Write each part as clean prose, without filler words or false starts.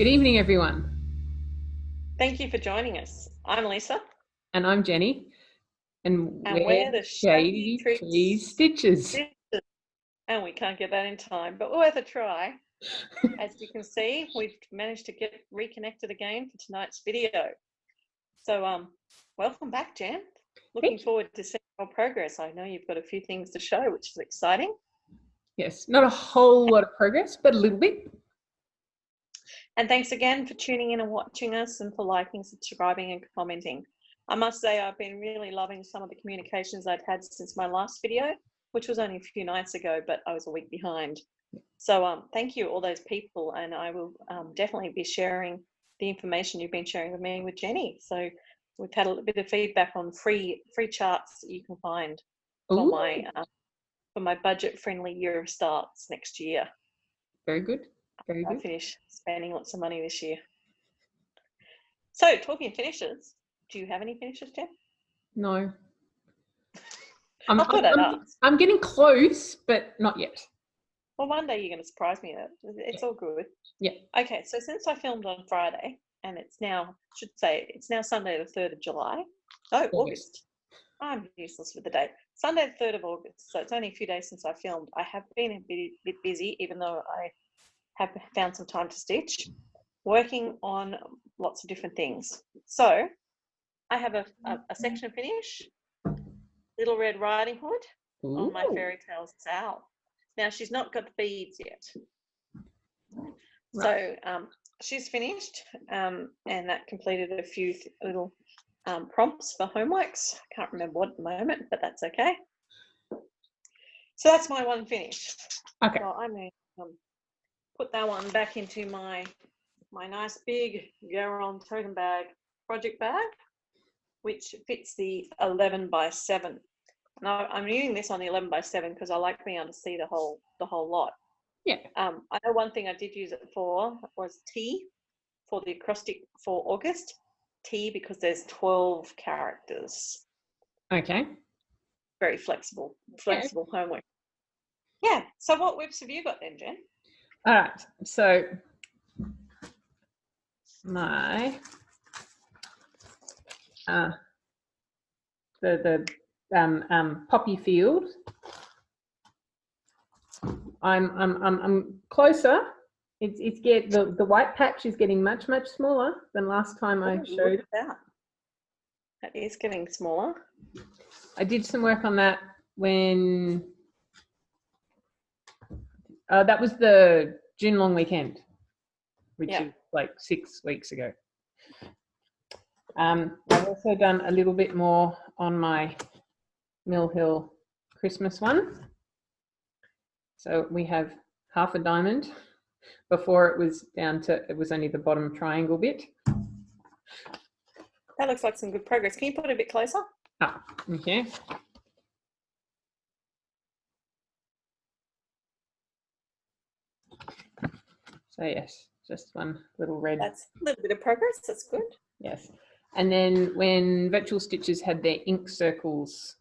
Good evening, everyone. Thank you for joining us. I'm Lisa, And I'm Jenny. And and we're we're the Shady Shady Trees Trees Stitches. Sisters, and we can't get that in time, but worth a try. As you can see, we've managed to get reconnected again for tonight's video. So, welcome back, Jen. Looking forward to seeing your progress. I know you've got a few things to show, which is exciting. Yes, not a whole lot of progress, but a little bit. And thanks again for tuning in and watching us, and for liking, subscribing, and commenting. I must say I've been really loving some of the communications I've had since my last video, which was only a few nights ago, but I was a week behind. So thank you, all those people, and I will definitely be sharing the information you've been sharing with me with Jenny. So we've had a little bit of feedback on free charts that you can find for my budget-friendly year of starts next year. Very good. Very good. I finish spending lots of money this year. So talking of finishes, do you have any finishes, Jen? No. I'm getting close, but not yet. Well, one day you're going to surprise me. It's all good. Yeah. Okay, so since I filmed on Friday, and it's now Sunday the 3rd of July. Oh, August. I'm useless with the date. Sunday the 3rd of August. So it's only a few days since I filmed. I have been a bit busy, even though I have found some time to stitch, working on lots of different things. So I have a section finish, Little Red Riding Hood on my Fairy Tales Owl. Now she's not got the beads yet. Right. So she's finished, and that completed a few little prompts for homeworks. I can't remember what at the moment, but that's okay. So that's my one finish. Okay. So I'm going to put that one back into my nice big Garon totem bag project bag, which fits the 11 by 7. Now I'm using this on the 11 by 7 because I like being able to see the whole lot. Yeah. I know one thing I did use it for was T for the acrostic for August. T because there's 12 characters. Okay. Very flexible homework. Yeah. So what whips have you got then, Jen? All right. So my the poppy field. I'm closer. It's the white patch is getting much smaller than last time I showed. Look at that. That is getting smaller. I did some work on that when that was the June long weekend, which is like 6 weeks ago. I've also done a little bit more on my Mill Hill Christmas one. So we have half a diamond. Before it was only the bottom triangle bit. That looks like some good progress. Can you put it a bit closer? Ah, okay. So yes, just one little red. That's a little bit of progress. That's good. Yes. And then when Virtual Stitches had their ink circles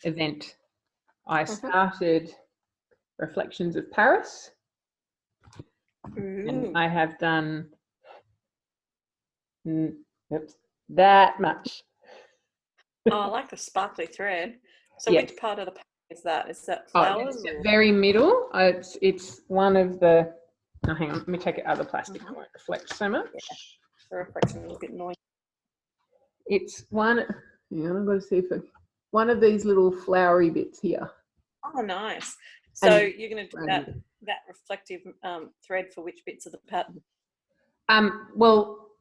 event, I started Reflections of Paris. And I have done that much. Oh, I like the sparkly thread. So which part of the pattern is that? Is that flowers? It's the very middle. It's one of the. Oh, hang on. Let me take it out of the plastic. It won't reflect so much. Yeah, the reflection is a bit annoying. It's one. Hang on, I've got to see if one of these little flowery bits here. Oh, nice. So you're going to do that reflective thread for which bits of the pattern? Well,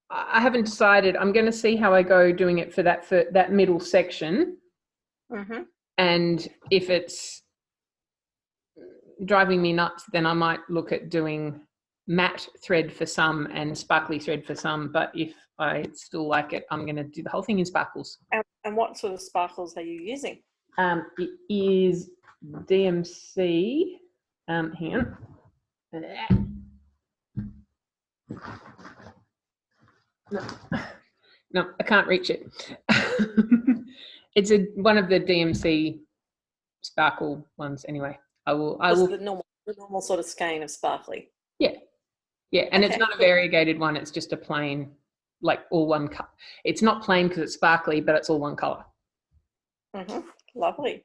I haven't decided. I'm going to see how I go doing it for that middle section. Mm-hmm. And if it's driving me nuts, then I might look at doing matte thread for some and sparkly thread for some. But if I still like it, I'm going to do the whole thing in sparkles. And what sort of sparkles are you using? It is DMC. Hang on. No, I can't reach it. It's one of the DMC sparkle ones anyway. I will the normal sort of skein of sparkly. Yeah. Yeah, and it's Okay, not a cool. variegated one. It's just a plain, like all one color. It's not plain because it's sparkly, but it's all one color. Lovely.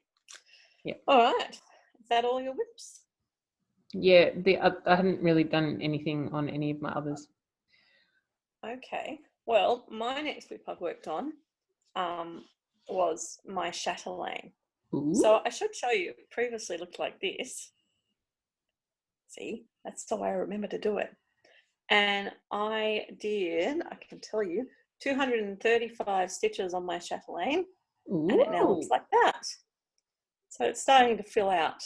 Yeah. All right. Is that all your whips? Yeah, I hadn't really done anything on any of my others. Okay. Well, my next whip I've worked on was my chatelaine. Ooh. So I should show you. It previously looked like this. See, that's the way I remember to do it. And I can tell you, 235 stitches on my chatelaine, and it now looks Ooh. like that. So it's starting to fill out.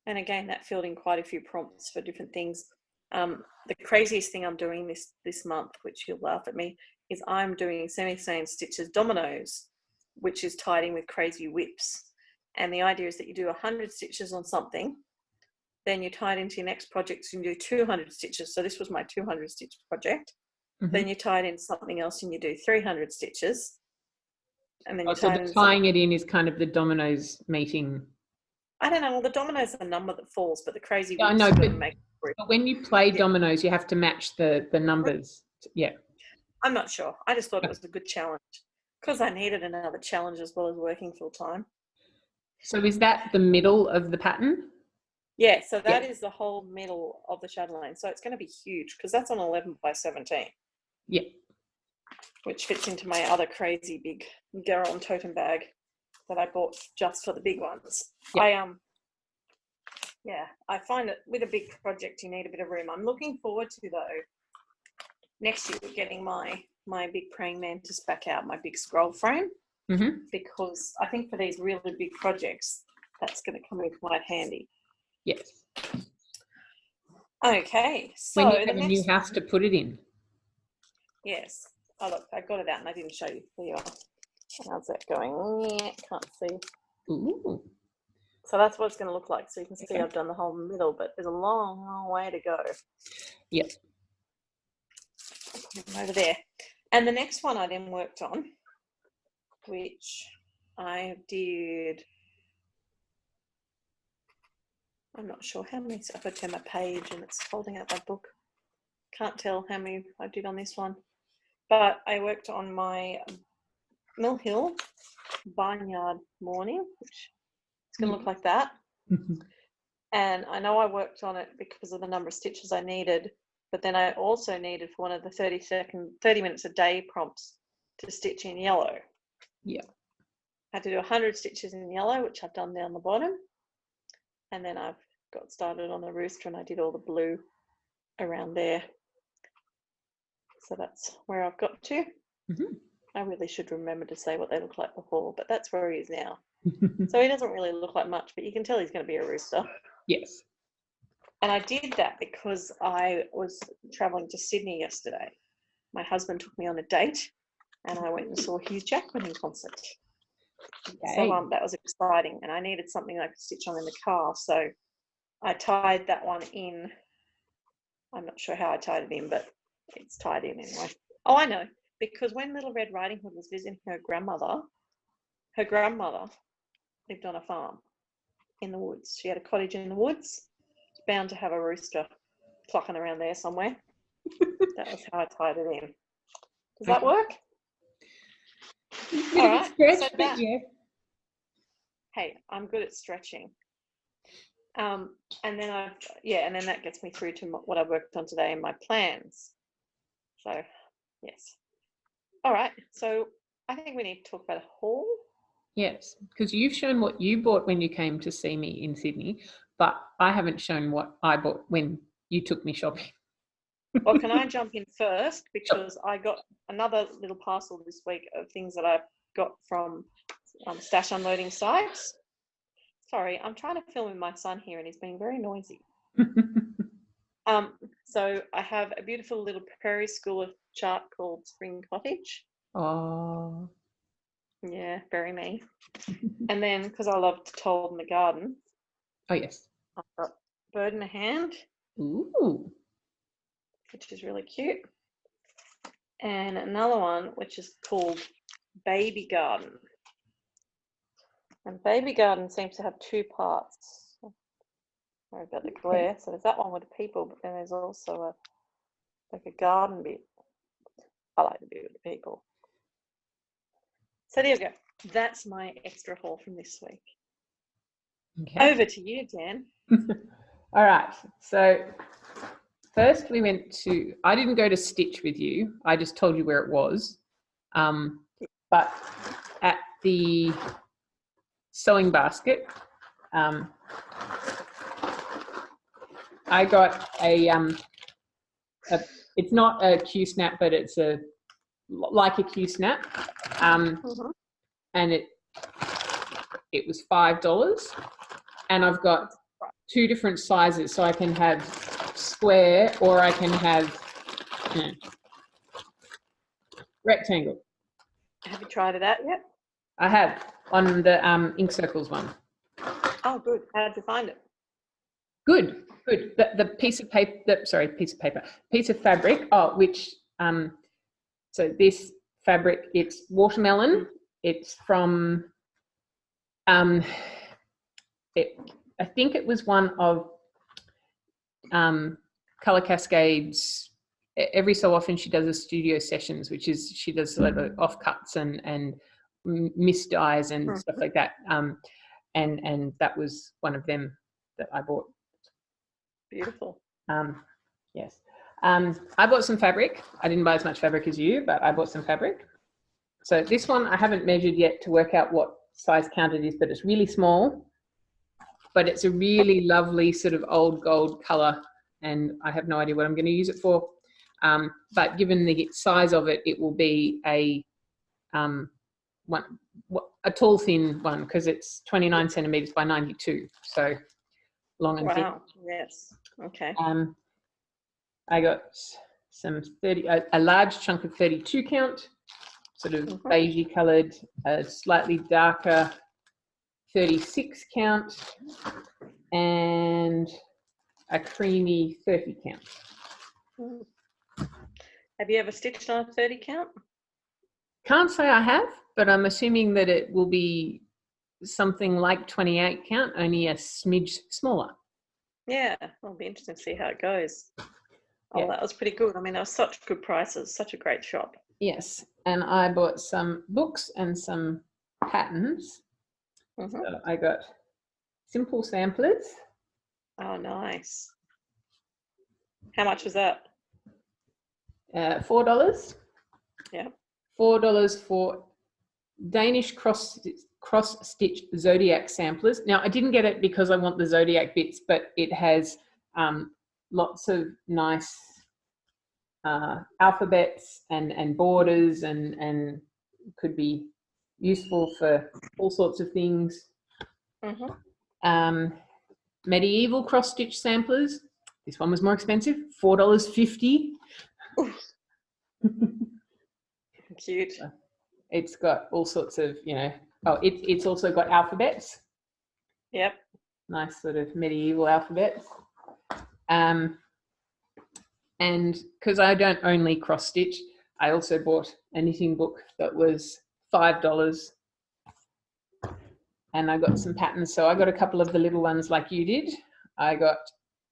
And again, that filled in quite a few prompts for different things. The craziest thing I'm doing this month, which you'll laugh at me, is I'm doing semi-seam stitches dominoes, which is tied in with crazy whips. And the idea is that you do 100 stitches on something, then you tie it into your next project and you do 200 stitches. So this was my 200 stitch project. Then you tie it into something else and you do 300 stitches. And then you so tie the it in tying it in is kind of the dominoes meeting. I don't know. Well, the dominoes are a number that falls, but the crazy Yeah, I whips know, are but going to make it. But when you play dominoes, you have to match the numbers. Yeah. I'm not sure. I just thought it was a good challenge because I needed another challenge as well as working full time. So is that the middle of the pattern? Yeah, so that is the whole middle of the chatelaine. So it's going to be huge because that's on 11 by 17. Yeah. Which fits into my other crazy big Garon totem bag that I bought just for the big ones. Yeah. I find that with a big project you need a bit of room. I'm looking forward to though next year getting my big praying mantis back out, my big scroll frame, because I think for these really big projects that's going to come in quite handy. Yes. Okay, so when you have a new house to put it in. Yes. Oh look, I got it out and I didn't show you. There you are. How's that going? Yeah, can't see. Ooh. So that's what it's going to look like. So you can see I've done the whole middle, but there's a long, long way to go. Yep. Over there. And the next one I then worked on, which I did, I'm not sure how many, if I turn my page and it's holding up my book. Can't tell how many I did on this one. But I worked on my Mill Hill Barnyard Morning, which it's going to look like that. And I know I worked on it because of the number of stitches I needed, but then I also needed for one of the 30 minutes a day prompts to stitch in yellow. Yeah. I had to do 100 stitches in yellow, which I've done down the bottom. And then I've got started on the rooster and I did all the blue around there. So that's where I've got to. I really should remember to say what they look like before, but that's where he is now. So he doesn't really look like much, but you can tell he's going to be a rooster. Yes. And I did that because I was travelling to Sydney yesterday. My husband took me on a date and I went and saw Hugh Jackman in concert. Yay. So that was exciting. And I needed something I could stitch on in the car. So I tied that one in. I'm not sure how I tied it in, but it's tied in anyway. Oh, I know. Because when Little Red Riding Hood was visiting her grandmother lived on a farm in the woods. She had a cottage in the woods. It's bound to have a rooster clucking around there somewhere. That was how I tied it in. Does that work? All right. Stretch, so that, yeah. Hey, I'm good at stretching. And then that gets me through to what I worked on today and my plans. So, yes. All right. So I think we need to talk about a haul. Yes, because you've shown what you bought when you came to see me in Sydney, but I haven't shown what I bought when you took me shopping. Well, can I jump in first? Because I got another little parcel this week of things that I got from stash unloading sites. Sorry, I'm trying to film with my son here and he's being very noisy. So I have a beautiful little prairie schooler chart called Spring Cottage. Oh. Yeah, very me. And then, because I love to told in the garden. Oh, yes. I've got Bird in a Hand. Ooh. Which is really cute. And another one, which is called Baby Garden. And Baby Garden seems to have two parts. Sorry about the glare. So there's that one with the people, but then there's also like a garden bit. I like to be with the people. So there you go. That's my extra haul from this week. Okay. Over to you, Dan. All right. So first we went to, I didn't go to Stitch with you. I just told you where it was. But at the sewing basket, I got it's not a Q-snap, but it's like a Q-snap. And it was $5. And I've got 2 different sizes, so I can have square or I can have rectangle. Have you tried it out yet? I have, on the ink circles one. Oh, good. How did you find it? Good. The piece of paper, piece of fabric. Oh, which so this fabric, it's watermelon. It's from I think it was one of Colour Cascade's. Every so often she does a studio sessions, which is she does like offcuts and mist dyes and stuff like that. And that was one of them that I bought. Beautiful. Yes. I bought some fabric. I didn't buy as much fabric as you, but I bought some fabric. So this one I haven't measured yet to work out what size count it is, but it's really small. But it's a really lovely sort of old gold colour, and I have no idea what I'm going to use it for. But given the size of it, it will be a tall, thin one, because it's 29 centimetres by 92, so long and thin. Wow. Yes. Okay. I got some a large chunk of 32 count, sort of beigey coloured, a slightly darker 36 count, and a creamy 30 count. Have you ever stitched on a 30 count? Can't say I have, but I'm assuming that it will be something like 28 count, only a smidge smaller. Yeah, it'll be interesting to see how it goes. Oh, Yeah. that was pretty good. I mean, that was such good prices, such a great shop. Yes, and I bought some books and some patterns. So I got simple samplers. Oh, nice. How much was that? $4. Yeah. $4 for Danish cross-stitch zodiac samplers. Now, I didn't get it because I want the zodiac bits, but it has lots of nice alphabets and borders and could be useful for all sorts of things. Medieval cross-stitch samplers. This one was more expensive, $4.50. Cute. It's got all sorts of, it's also got alphabets. Yep. Nice sort of medieval alphabets. And because I don't only cross stitch, I also bought a knitting book that was $5. And I got some patterns. So I got a couple of the little ones like you did. I got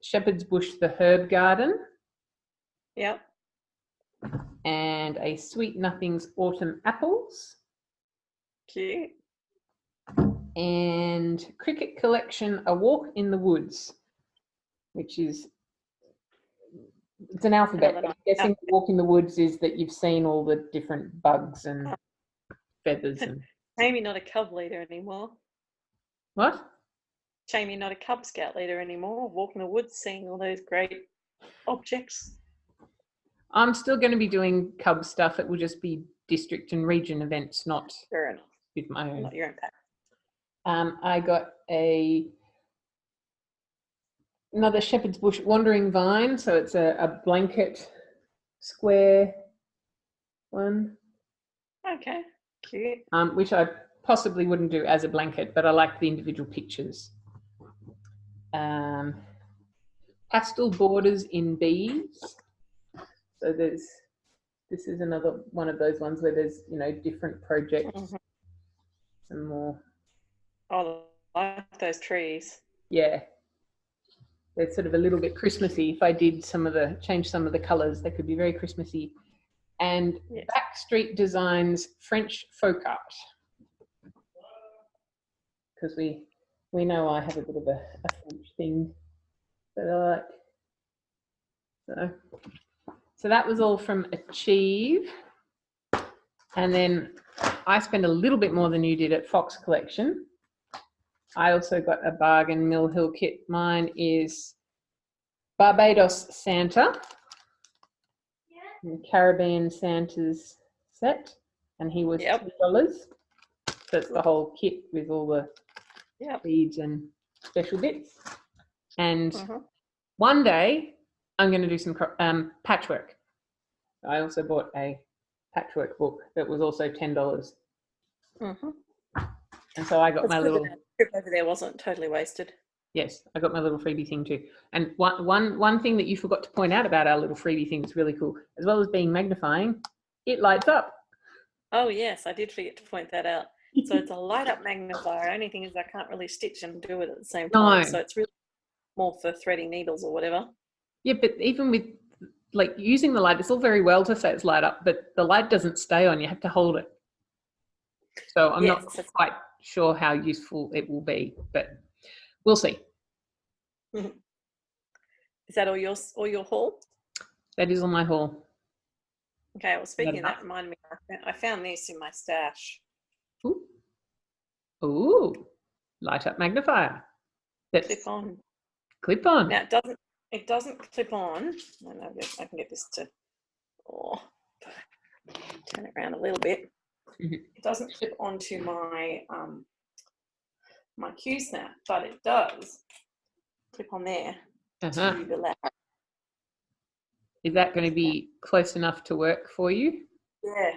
Shepherd's Bush, the Herb Garden. Yep. And a Sweet Nothings Autumn Apples. Cute. And Cricket Collection, A Walk in the Woods, which is, it's an alphabet. I'm guessing Walk in the Woods is that you've seen all the different bugs and feathers. And Shame you're not a Cub leader anymore. What? Shame you're not a Cub Scout leader anymore. Walk in the woods, seeing all those great objects. I'm still going to be doing Cub stuff. It will just be district and region events, not Fair enough. with my own. Not your own pack. I got another Shepherd's Bush Wandering Vine. So it's a blanket square one. Okay, cute. Which I possibly wouldn't do as a blanket, but I like the individual pictures. Pastel borders in beads. So this is another one of those ones where there's, different projects. Some more. Oh, I like those trees. Yeah. they're sort of a little bit Christmassy. If I did change some of the colours, they could be very Christmassy. And Yes. Backstreet Designs French Folk Art. Because we know I have a bit of a French thing that I like. So that was all from Achieve. And then I spent a little bit more than you did at Fox Collection. I also got a bargain Mill Hill kit. Mine is Barbados Santa, and Caribbean Santa's set, and he was $2. So it's the whole kit with all the beads and special bits. And one day I'm going to do some patchwork. I also bought a patchwork book that was also $10. And so I got my little trip over there wasn't totally wasted. Yes, I got my little freebie thing too. And one thing that you forgot to point out about our little freebie thing that's really cool, as well as being magnifying, it lights up. Oh yes, I did forget to point that out. So it's a light up magnifier. Only thing is I can't really stitch and do it at the same time. So it's really more for threading needles or whatever. Yeah, but even with like using the light, it's all very well to say it's light up, but the light doesn't stay on. You have to hold it. So I'm not quite sure how useful it will be, but we'll see. Is that all your haul? That is on my haul. Okay, well, speaking of that, reminded me, I found this in my stash. Ooh, light up magnifier. That's clip on. Now it doesn't clip on. I know I can get this to turn it around a little bit. It doesn't clip onto my my Q-snap, but it does clip on there to the left. Is that going to be close enough to work for you? Yeah.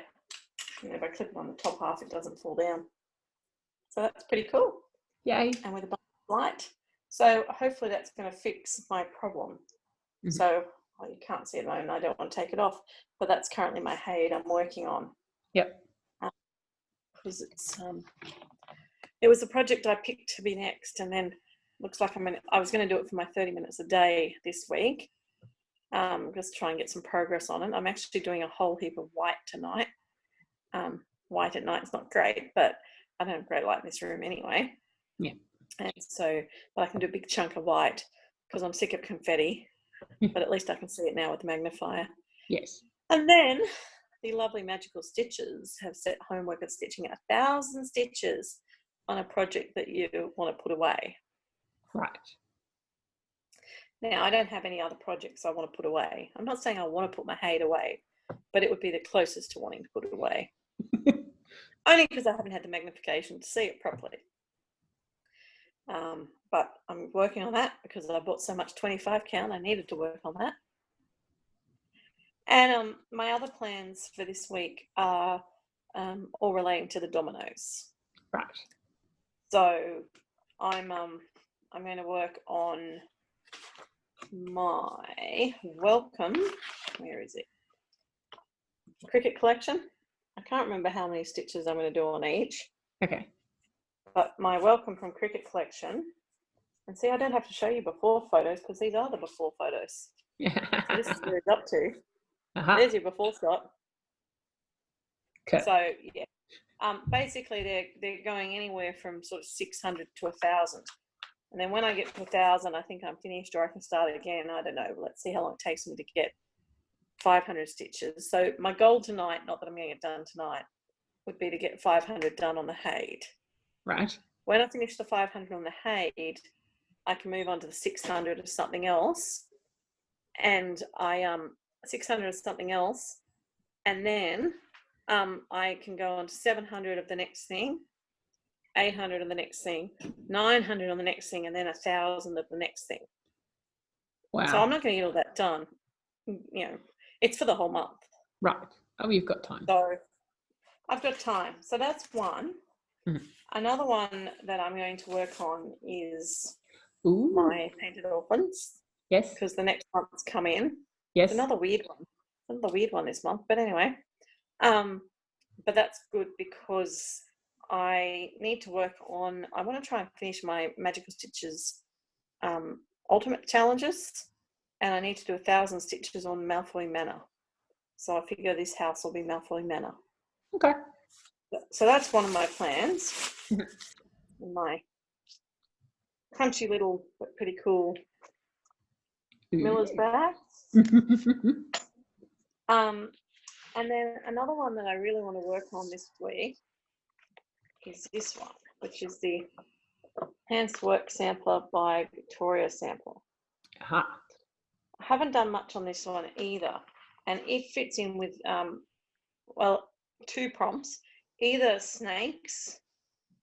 If I clip it on the top half, it doesn't fall down. So that's pretty cool. Yay. And with a light. So hopefully that's going to fix my problem. So you can't see it at the moment. I don't want to take it off, but that's currently my HAID I'm working on. Yep. Because it was a project I picked to be next, and then looks like I was going to do it for my 30 minutes a day this week. Just try and get some progress on it. I'm actually doing a whole heap of white tonight. White at night is not great, but I don't have great light in this room anyway. Yeah. And so, but I can do a big chunk of white because I'm sick of confetti, but at least I can see it now with the magnifier. Yes. And then the lovely Magical Stitches have set homework at stitching 1,000 stitches on a project that you want to put away. Right. Now, I don't have any other projects I want to put away. I'm not saying I want to put my HAID away, but it would be the closest to wanting to put it away. Only because I haven't had the magnification to see it properly. But I'm working on that because I bought so much 25 count. I needed to work on that. And my other plans for this week are all relating to the dominoes. Right. So I'm going to work on my welcome. Where is it? Cricket collection. I can't remember how many stitches I'm going to do on each. Okay. But my welcome from Cricket collection. And see, I don't have to show you before photos because these are the before photos. So this is where it's up to. There's your before shot. Okay. So yeah, basically they're going anywhere from sort of 600 to 1,000. And then when I get to 1,000, I think I'm finished, or I can start again. I don't know. Let's see how long it takes me to get 500 stitches. So my goal tonight, not that I'm going to get done tonight, would be to get 500 done on the HAID. Right. When I finish the 500 on the HAID, I can move on to the 600 of something else. And 600 of something else. And then I can go on to 700 of the next thing, 800 of the next thing, 900 on the next thing, and then 1,000 of the next thing. Wow. So I'm not going to get all that done. You know, it's for the whole month. Right. Oh, you've got time. So I've got time. So that's one. Mm-hmm. Another one that I'm going to work on is my Painted Orphans. Yes. Because the next month's come in. Yes. It's another weird one this month. But anyway, but that's good because I need to work on, I want to try and finish my Magical Stitches ultimate challenges, and I need to do 1,000 stitches on Malfoy Manor. So I figure this house will be Malfoy Manor. Okay. So that's one of my plans. My crunchy little but pretty cool miller's bag. And then another one that I really want to work on this week is this one, which is the Hands Work Sampler by Victoria Sampler. Uh-huh. I haven't done much on this one either, and it fits in with, well, 2 prompts, either snakes,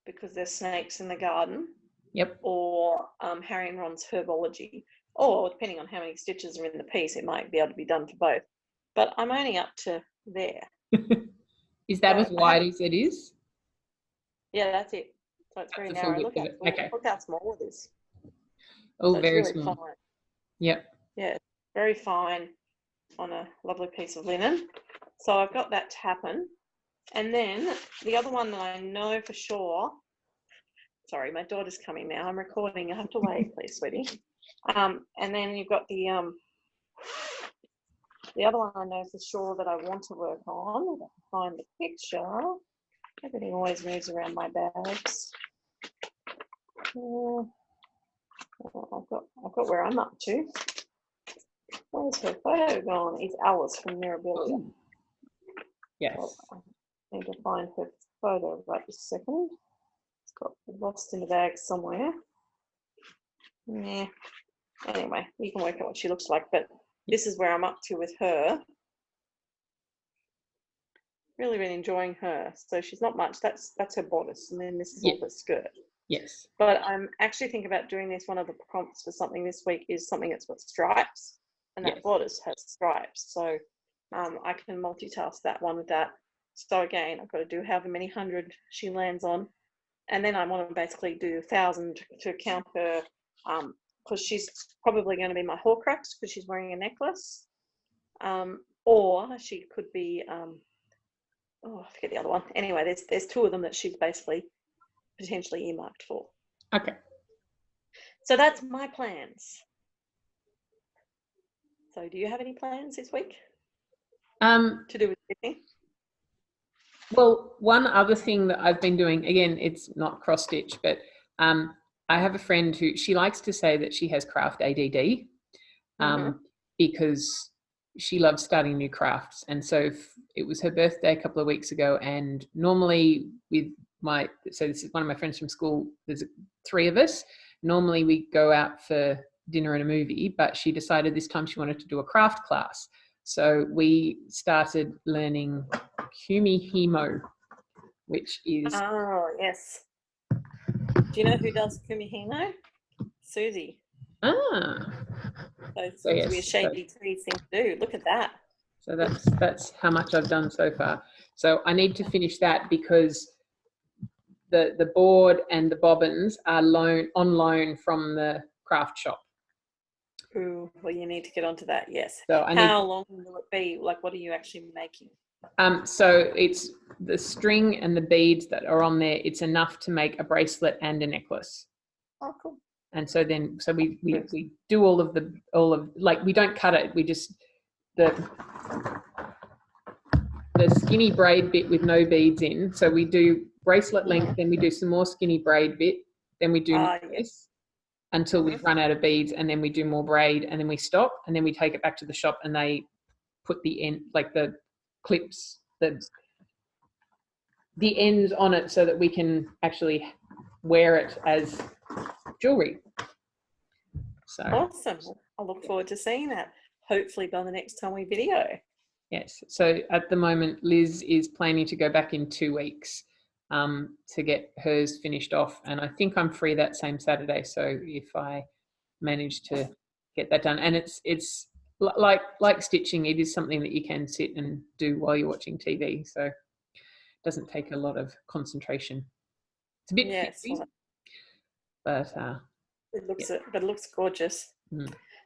because there's snakes in the garden, Yep. or Harry and Ron's herbology, or depending on how many stitches are in the piece, it might be able to be done for both. But I'm only up to there. Is that as wide as it is? Yeah, that's it. So it's very narrow. Look how small it is. Oh, so very it's really small. fine. Yep. Yeah, very fine on a lovely piece of linen. So I've got that to happen. And then the other one that I know for sure, sorry, my daughter's coming now. I'm recording. I have to wait, please, sweetie. And then you've got the other one I know for sure that I want to work on. If I can find the picture. Everything always moves around my bags. I've got where I'm up to. Where's her photo gone? It's Alice from Mirabilia. Oh. Yes. Well, I need to find her photo right this second. It's got lost in the bag somewhere. Yeah. Anyway, you can work out what she looks like, but this is where I'm up to with her. Really, really enjoying her. So she's not much. That's her bodice, and then this is all the skirt. Yes. But I'm actually thinking about doing this. One of the prompts for something this week is something that's got stripes, and that bodice has stripes. So I can multitask that one with that. So again, I've got to do however many 100 she lands on, and then I want to basically do 1,000 to count her, because she's probably going to be my Horcrux because she's wearing a necklace, or she could be. I forget the other one. Anyway, there's 2 of them that she's basically potentially earmarked for. Okay. So that's my plans. So do you have any plans this week? To do with anything? Well, one other thing that I've been doing, again, it's not cross stitch, but I have a friend who, she likes to say that she has craft ADD, because she loves starting new crafts. And so it was her birthday a couple of weeks ago, and normally so this is one of my friends from school, there's 3 of us. Normally we go out for dinner and a movie, but she decided this time she wanted to do a craft class. So we started learning Kumihimo, which is... Oh, yes. Do you know who does Kumihimo? Susie. Ah. So it seems to be a shady tree thing to do. Look at that. So that's how much I've done so far. So I need to finish that because the board and the bobbins are on loan from the craft shop. Ooh, well, you need to get onto that, yes. So how long will it be? Like, what are you actually making? So it's the string and the beads that are on there. It's enough to make a bracelet and a necklace. Oh, cool. And so we do all of like, we don't cut it. We just, the skinny braid bit with no beads in. So we do bracelet length, then we do some more skinny braid bit, then we do necklace until we run out of beads, and then we do more braid, and then we stop, and then we take it back to the shop and they put the end, like the clips, the ends on it so that we can actually wear it as jewelry. So awesome. I look forward to seeing that, hopefully by the next time we video. Yes. So at the moment, Liz is planning to go back in 2 weeks to get hers finished off. And I think I'm free that same Saturday. So if I manage to get that done, and it's like stitching, it is something that you can sit and do while you're watching TV. So it doesn't take a lot of concentration. It's a bit fixy, but it looks gorgeous.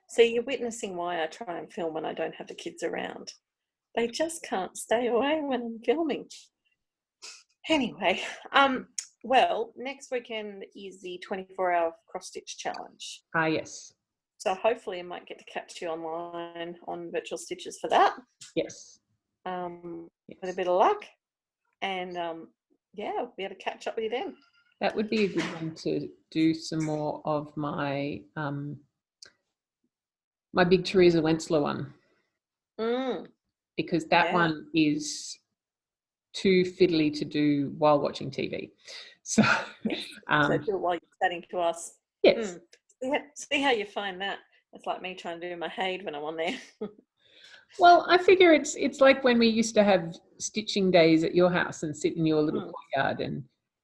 See, you're witnessing why I try and film when I don't have the kids around. They just can't stay away when I'm filming. Anyway, well, next weekend is the 24-hour cross-stitch challenge. Ah, yes. So hopefully I might get to catch you online on Virtual Stitches for that. Yes. With a bit of luck. And yeah, I'll be able to catch up with you then. That would be a good one to do some more of my my big Teresa Wentzler one. Because that one is too fiddly to do while watching TV. So, so do it while you're chatting to us. Yes. See how you find that. It's like me trying to do my Haid when I'm on there. Well, I figure it's like when we used to have stitching days at your house and sit in your little courtyard, and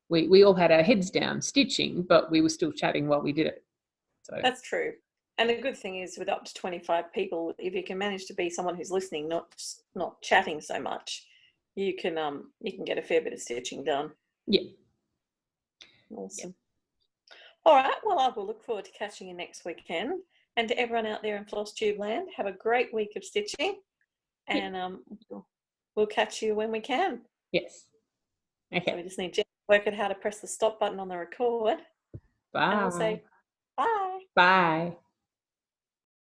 we all had our heads down stitching, but we were still chatting while we did it. So that's true. And the good thing is, with up to 25 people, if you can manage to be someone who's listening, not chatting so much, you can get a fair bit of stitching done. Yeah. Awesome. All right. Well, I will look forward to catching you next weekend. And to everyone out there in Flosstube land, have a great week of stitching. And we'll catch you when we can. Yes. Okay. So we just need to work out how to press the stop button on the record. Bye. And we'll say bye. Bye.